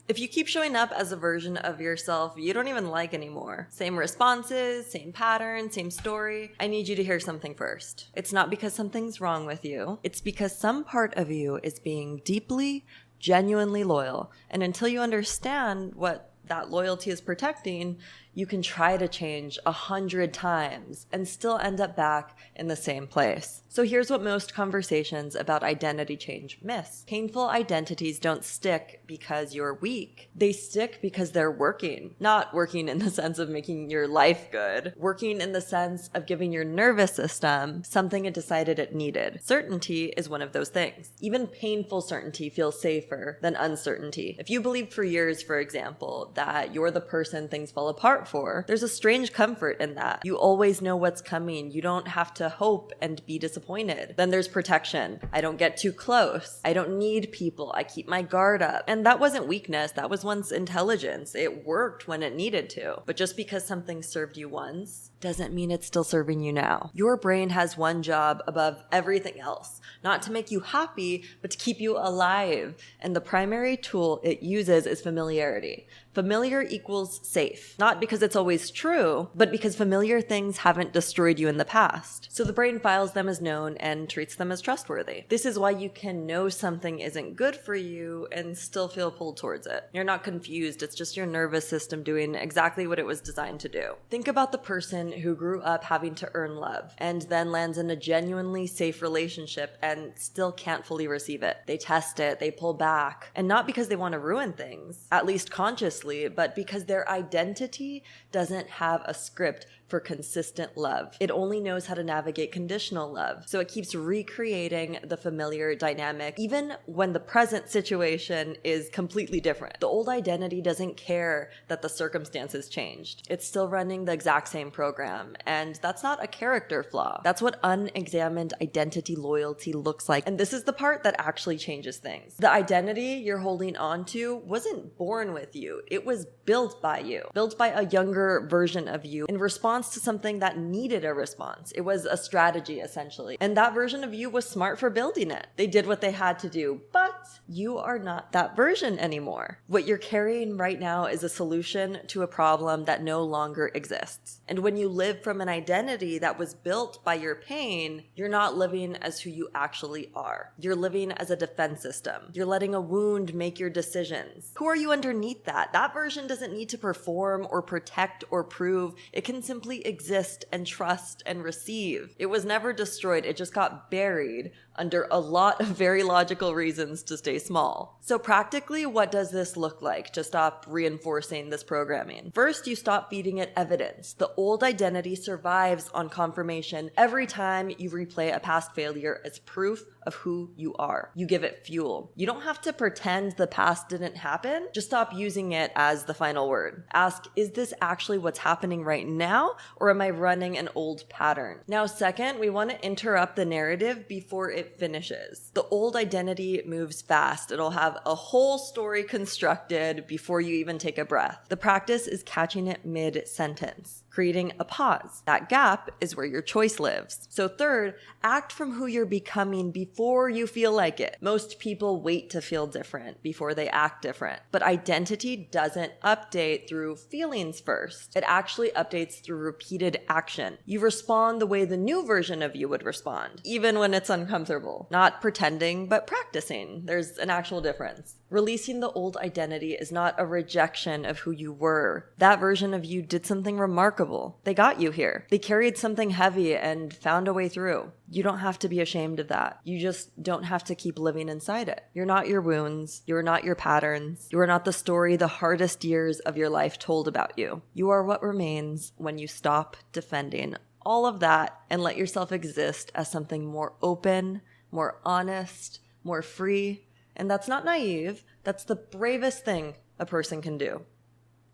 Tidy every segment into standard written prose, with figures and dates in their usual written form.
If you keep showing up as a version of yourself you don't even like anymore, same responses, same pattern, same story, I need you to hear something first. It's not because something's wrong with you. It's because some part of you is being deeply, genuinely loyal. And until you understand what that loyalty is protecting, you can try to change 100 times and still end up back in the same place. So here's what most conversations about identity change miss. Painful identities don't stick because you're weak. They stick because they're working. Not working in the sense of making your life good. Working in the sense of giving your nervous system something it decided it needed. Certainty is one of those things. Even painful certainty feels safer than uncertainty. If you believed for years, for example, that you're the person things fall apart for, there's a strange comfort in that. You always know what's coming. You don't have to hope and be disappointed. Then there's protection. I don't get too close. I don't need people. I keep my guard up. And that wasn't weakness. That was once intelligence. It worked when it needed to. But just because something served you once doesn't mean it's still serving you now. Your brain has one job above everything else, not to make you happy, but to keep you alive. And the primary tool it uses is familiarity. Familiar equals safe, not because it's always true, but because familiar things haven't destroyed you in the past. So the brain files them as known and treats them as trustworthy. This is why you can know something isn't good for you and still feel pulled towards it. You're not confused, it's just your nervous system doing exactly what it was designed to do. Think about the person who grew up having to earn love and then lands in a genuinely safe relationship and still can't fully receive it. They test it, they pull back, and not because they want to ruin things, at least consciously, but because their identity doesn't have a script for consistent love. It only knows how to navigate conditional love. So it keeps recreating the familiar dynamic, even when the present situation is completely different. The old identity doesn't care that the circumstances changed. It's still running the exact same program. And that's not a character flaw. That's what unexamined identity loyalty looks like. And this is the part that actually changes things. The identity you're holding on to wasn't born with you. It was built by you, built by a younger version of you in response to something that needed a response. It was a strategy, essentially. And that version of you was smart for building it. They did what they had to do, but you are not that version anymore. What you're carrying right now is a solution to a problem that no longer exists. And when you live from an identity that was built by your pain, you're not living as who you actually are. You're living as a defense system. You're letting a wound make your decisions. Who are you underneath that? That version doesn't need to perform or protect or prove. It can simply exist and trust and receive. It was never destroyed. It just got buried under a lot of very logical reasons to stay small. So practically, what does this look like to stop reinforcing this programming? First, you stop feeding it evidence. The old identity survives on confirmation every time you replay a past failure as proof of who you are. You give it fuel. You don't have to pretend the past didn't happen. Just stop using it as the final word. Ask, is this actually what's happening right now, or am I running an old pattern? Now, second, we want to interrupt the narrative before it finishes. The old identity moves fast. It'll have a whole story constructed before you even take a breath. The practice is catching it mid-sentence, creating a pause. That gap is where your choice lives. So third, act from who you're becoming before you feel like it. Most people wait to feel different before they act different. But identity doesn't update through feelings first. It actually updates through repeated action. You respond the way the new version of you would respond, even when it's uncomfortable. Not pretending, but practicing. There's an actual difference. Releasing the old identity is not a rejection of who you were. That version of you did something remarkable. They got you here. They carried something heavy and found a way through. You don't have to be ashamed of that. You just don't have to keep living inside it. You're not your wounds. You're not your patterns. You are not the story the hardest years of your life told about you. You are what remains when you stop defending all of that and let yourself exist as something more open, more honest, more free. And that's not naive. That's the bravest thing a person can do.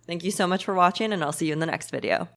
Thank you so much for watching, and I'll see you in the next video.